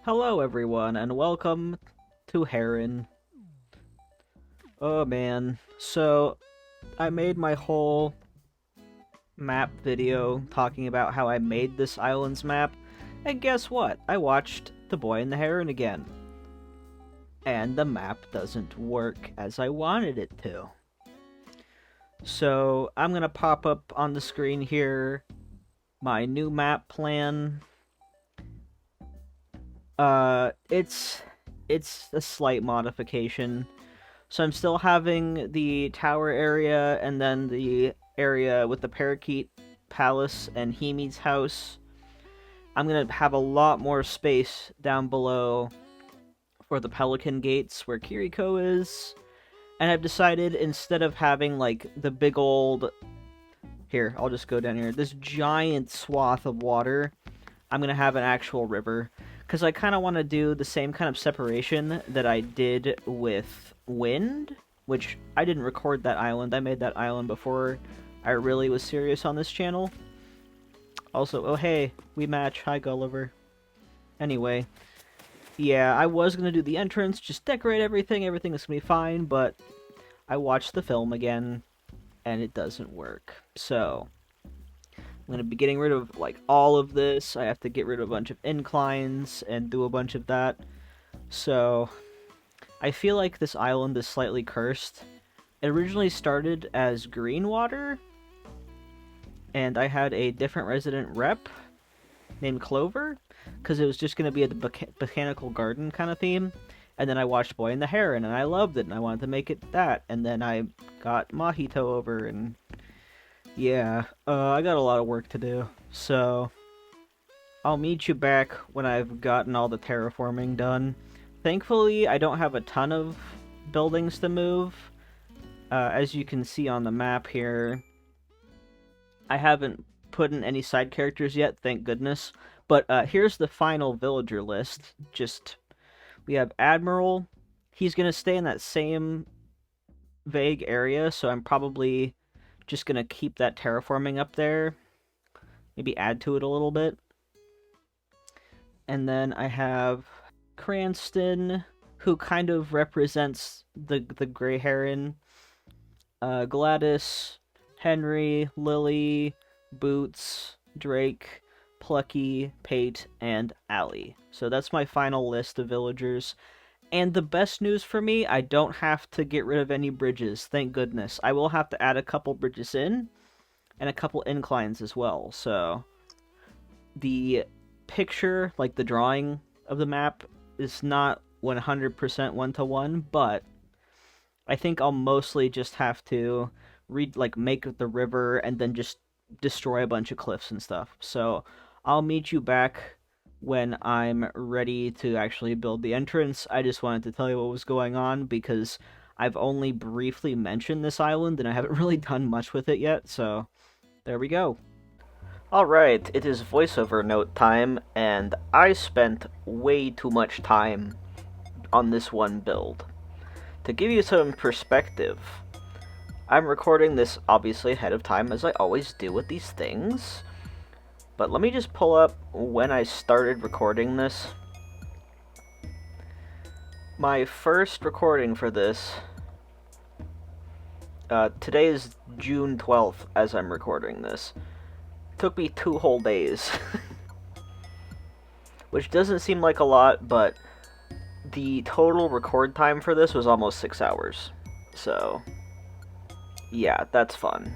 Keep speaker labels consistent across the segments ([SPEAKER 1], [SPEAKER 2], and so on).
[SPEAKER 1] Hello everyone, and welcome to Heron. Oh man, so I made my whole map video talking about how I made this island's map, and guess what? I watched The Boy and the Heron again. And the map doesn't work as I wanted it to. So I'm gonna pop up on the screen here my new map plan. It's a slight modification. So I'm still having the tower area and then the area with the Parakeet Palace and Himi's house. I'm going to have a lot more space down below for the Pelican Gates where Kiriko is. And I've decided instead of having like the big old... Here, I'll just go down here. This giant swath of water, I'm going to have an actual river. Because I kind of want to do the same kind of separation that I did with Wind, which I didn't record that island. I made that island before I really was serious on this channel. Also, oh hey, we match. Hi, Gulliver. Anyway, yeah, I was going to do the entrance, just decorate everything. Everything is going to be fine, but I watched the film again, and it doesn't work. So... I'm going to be getting rid of, like, all of this. I have to get rid of a bunch of inclines and do a bunch of that. So, I feel like this island is slightly cursed. It originally started as green water, and I had a different resident rep named Clover, because it was just going to be a botanical garden kind of theme. And then I watched Boy and the Heron, and I loved it, and I wanted to make it that. And then I got Mahito over, and... yeah, I got a lot of work to do, so I'll meet you back when I've gotten all the terraforming done. Thankfully, I don't have a ton of buildings to move. As you can see on the map here, I haven't put in any side characters yet, thank goodness. But here's the final villager list. We have Admiral. He's going to stay in that same vague area, so I'm probably... just gonna keep that terraforming up there. Maybe add to it a little bit. And then I have Cranston, who kind of represents the Grey Heron. Gladys, Henry, Lily, Boots, Drake, Plucky, Pate, and Allie. So that's my final list of villagers. And the best news for me, I don't have to get rid of any bridges, thank goodness. I will have to add a couple bridges in, and a couple inclines as well. So, the picture, like the drawing of the map, is not 100% one-to-one, but I think I'll mostly just have to make the river and then just destroy a bunch of cliffs and stuff. So, I'll meet you back when I'm ready to actually build the entrance. I just wanted to tell you what was going on, because I've only briefly mentioned this island, and I haven't really done much with it yet, so there we go. Alright, it is voiceover note time, and I spent way too much time on this one build. To give you some perspective, I'm recording this obviously ahead of time, as I always do with these things. But let me just pull up when I started recording this. My first recording for this, today is June 12th as I'm recording this. It took me 2 whole days. Which doesn't seem like a lot, but the total record time for this was almost 6 hours. So, yeah, that's fun.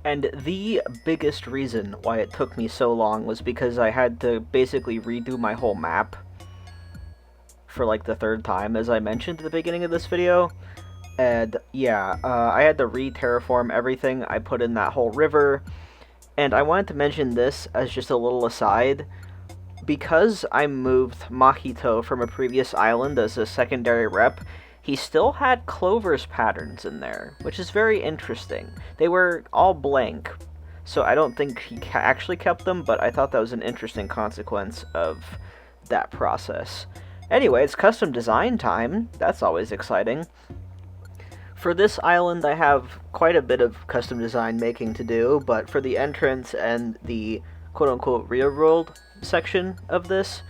[SPEAKER 1] And the biggest reason why it took me so long was because I had to basically redo my whole map for like the 3rd time, as I mentioned at the beginning of this video. And yeah, I had to re-terraform everything. I put in that whole river. And I wanted to mention this as just a little aside. because I moved Mahito from a previous island as a secondary rep, he still had Clover's patterns in there, which is very interesting. They were all blank, so I don't think he actually kept them, but I thought that was an interesting consequence of that process. Anyway, it's custom design time. That's always exciting. For this island, I have quite a bit of custom design making to do, but for the entrance and the quote-unquote real world section of this,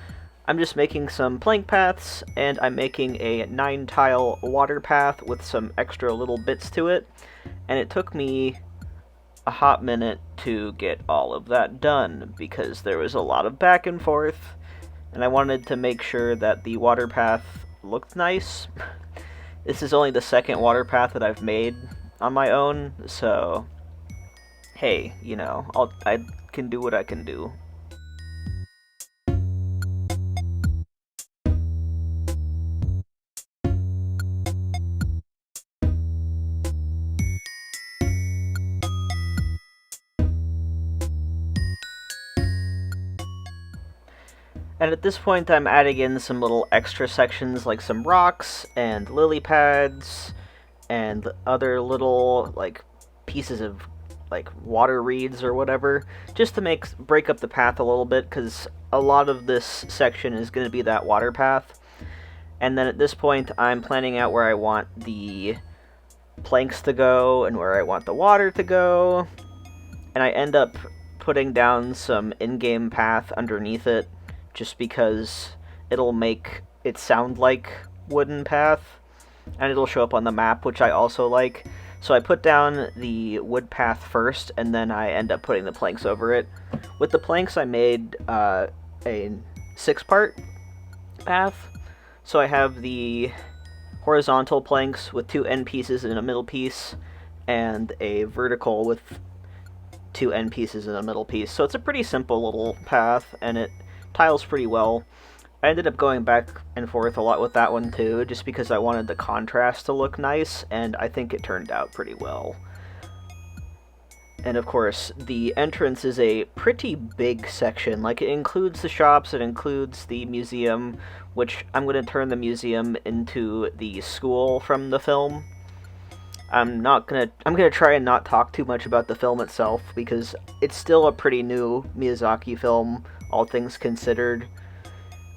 [SPEAKER 1] I'm just making some plank paths, and I'm making a 9-tile water path with some extra little bits to it, and it took me a hot minute to get all of that done, because there was a lot of back and forth, and I wanted to make sure that the water path looked nice. This is only the second water path that I've made on my own, so hey, you know, I can do what I can do. And at this point, I'm adding in some little extra sections like some rocks and lily pads and other little like pieces of like water reeds or whatever, just to break up the path a little bit, because a lot of this section is going to be that water path. And then at this point, I'm planning out where I want the planks to go and where I want the water to go, and I end up putting down some in-game path underneath it, just because it'll make it sound like wooden path, and it'll show up on the map, which I also like. So I put down the wood path first, and then I end up putting the planks over it. With the planks, I made a 6-part path. So I have the horizontal planks with 2 end pieces and a middle piece, and a vertical with 2 end pieces and a middle piece. So it's a pretty simple little path, and it tiles pretty well. I ended up going back and forth a lot with that one too, just because I wanted the contrast to look nice, and I think it turned out pretty well. And of course, the entrance is a pretty big section. Like, it includes the shops, it includes the museum, which I'm going to turn the museum into the school from the film. I'm going to try and not talk too much about the film itself, because it's still a pretty new Miyazaki film, all things considered.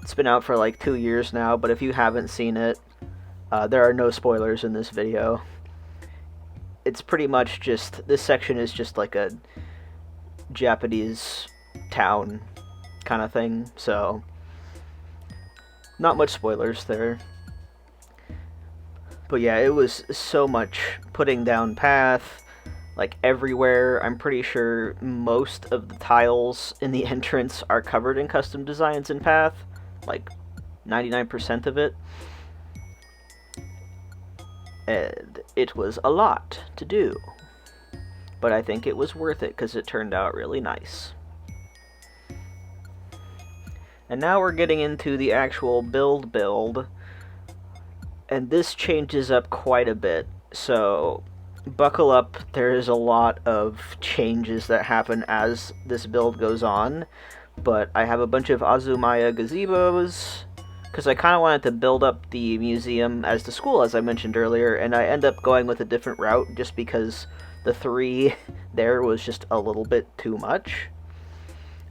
[SPEAKER 1] It's been out for like 2 years now, but if you haven't seen it, there are no spoilers in this video. It's pretty much just, this section is just like a Japanese town kind of thing, so not much spoilers there. But yeah, it was so much putting down path, like everywhere. I'm pretty sure most of the tiles in the entrance are covered in custom designs and path, like 99% of it. And it was a lot to do, but I think it was worth it because it turned out really nice. And now we're getting into the actual build, and this changes up quite a bit, so buckle up. There is a lot of changes that happen as this build goes on, but I have a bunch of Azumaya gazebos, because I kind of wanted to build up the museum as the school, as I mentioned earlier, and I end up going with a different route just because the 3 there was just a little bit too much.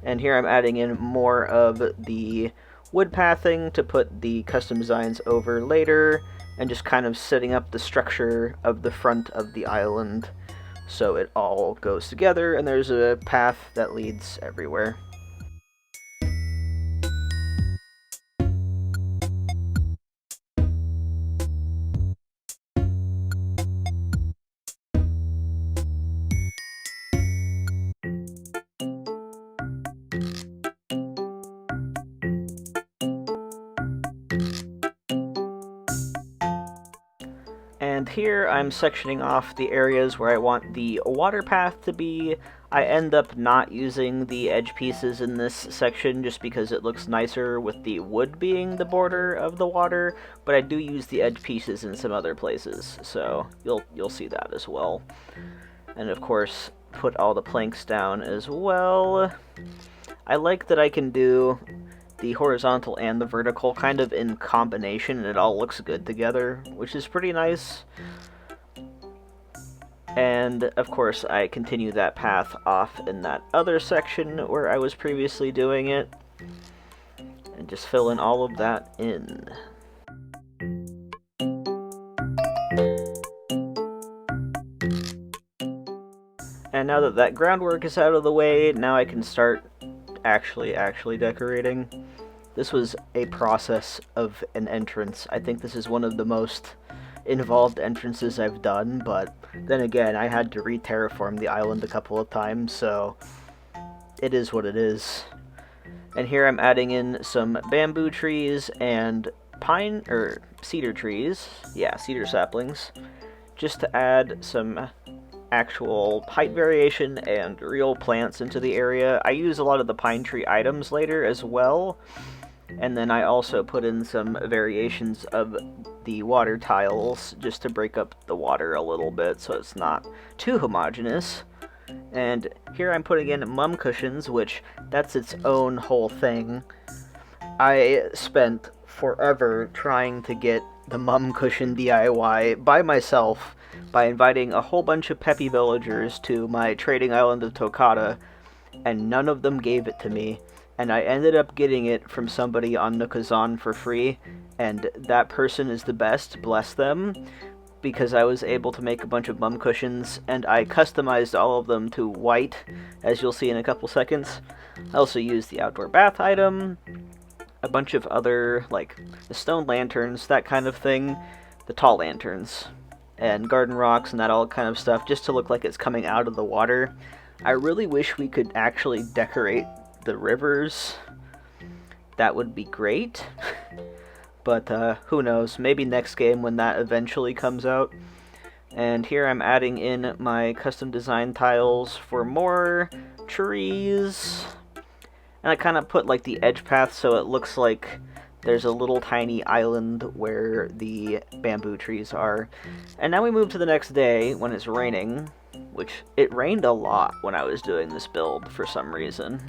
[SPEAKER 1] And here I'm adding in more of the wood pathing to put the custom designs over later, and just kind of setting up the structure of the front of the island so it all goes together, and there's a path that leads everywhere. And here I'm sectioning off the areas where I want the water path to be. I end up not using the edge pieces in this section just because it looks nicer with the wood being the border of the water, but I do use the edge pieces in some other places, so you'll see that as well. And of course, put all the planks down as well. I like that I can do the horizontal and the vertical kind of in combination, and it all looks good together, which is pretty nice. And of course I continue that path off in that other section where I was previously doing it, and just fill in all of that in. And now that that groundwork is out of the way, now I can start actually decorating. This was a process of an entrance. I think this is one of the most involved entrances I've done, but then again, I had to re-terraform the island a couple of times, so it is what it is. And here I'm adding in some bamboo trees and pine, or cedar trees, yeah, cedar saplings, just to add some actual height variation and real plants into the area. I use a lot of the pine tree items later as well, and then I also put in some variations of the water tiles just to break up the water a little bit so it's not too homogeneous. And here I'm putting in mum cushions, which that's its own whole thing. I spent forever trying to get the mum cushion DIY by myself by inviting a whole bunch of peppy villagers to my trading island of Tokata, and none of them gave it to me. And I ended up getting it from somebody on Nookazon for free, and that person is the best, bless them, because I was able to make a bunch of mum cushions, and I customized all of them to white, as you'll see in a couple seconds. I also used the outdoor bath item, a bunch of other, like, the stone lanterns, that kind of thing, the tall lanterns, and garden rocks and that all kind of stuff, just to look like it's coming out of the water. I really wish we could actually decorate the rivers. That would be great. But who knows, maybe next game when that eventually comes out. And here I'm adding in my custom design tiles for more trees. And I kind of put like the edge path so it looks like there's a little tiny island where the bamboo trees are. And now we move to the next day when it's raining, which it rained a lot when I was doing this build for some reason.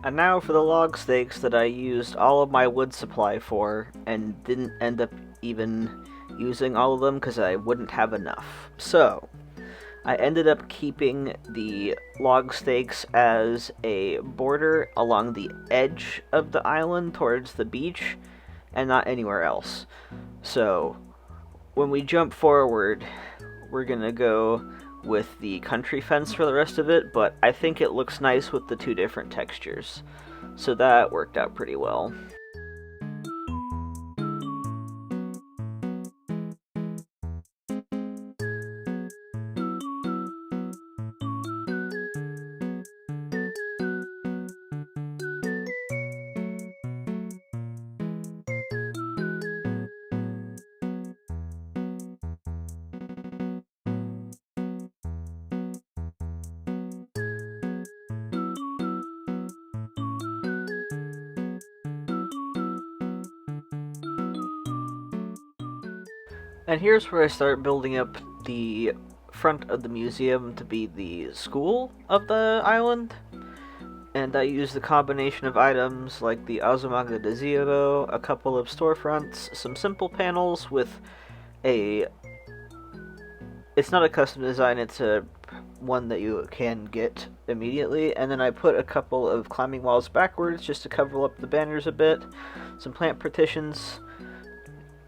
[SPEAKER 1] And now for the log stakes that I used all of my wood supply for, and didn't end up even using all of them because I wouldn't have enough. So, I ended up keeping the log stakes as a border along the edge of the island towards the beach, and not anywhere else. So, when we jump forward, we're gonna go with the country fence for the rest of it, but I think it looks nice with the two different textures. So that worked out pretty well. And here's where I start building up the front of the museum to be the school of the island. And I used a combination of items like the Azumanga de Zero, a couple of storefronts, some simple panels with a... It's not a custom design, it's a one that you can get immediately, and then I put a couple of climbing walls backwards just to cover up the banners a bit, some plant partitions,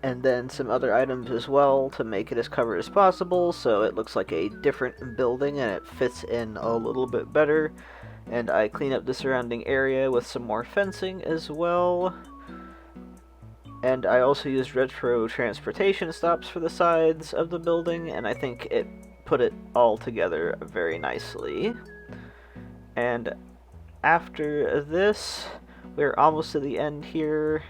[SPEAKER 1] and then some other items as well to make it as covered as possible so it looks like a different building and it fits in a little bit better. And I clean up the surrounding area with some more fencing as well. And I also used retro transportation stops for the sides of the building, and I think it put it all together very nicely. And after this, we're almost to the end here.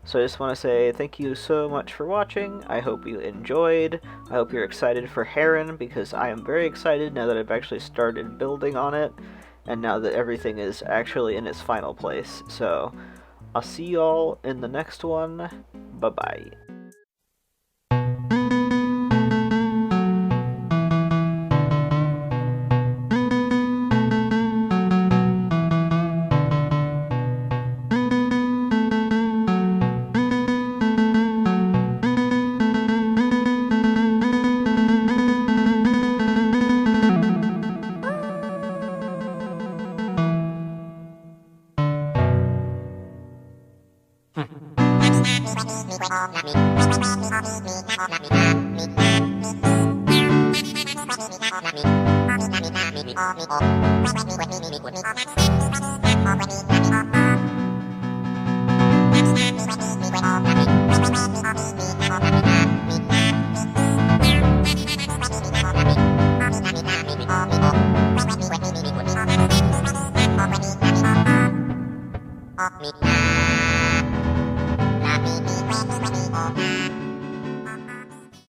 [SPEAKER 1] So I just want to say thank you so much for watching. I hope you enjoyed. I hope you're excited for Heron, because I am very excited now that I've actually started building on it. And now that everything is actually in its final place. So, I'll see y'all in the next one. Bye-bye.
[SPEAKER 2] Me.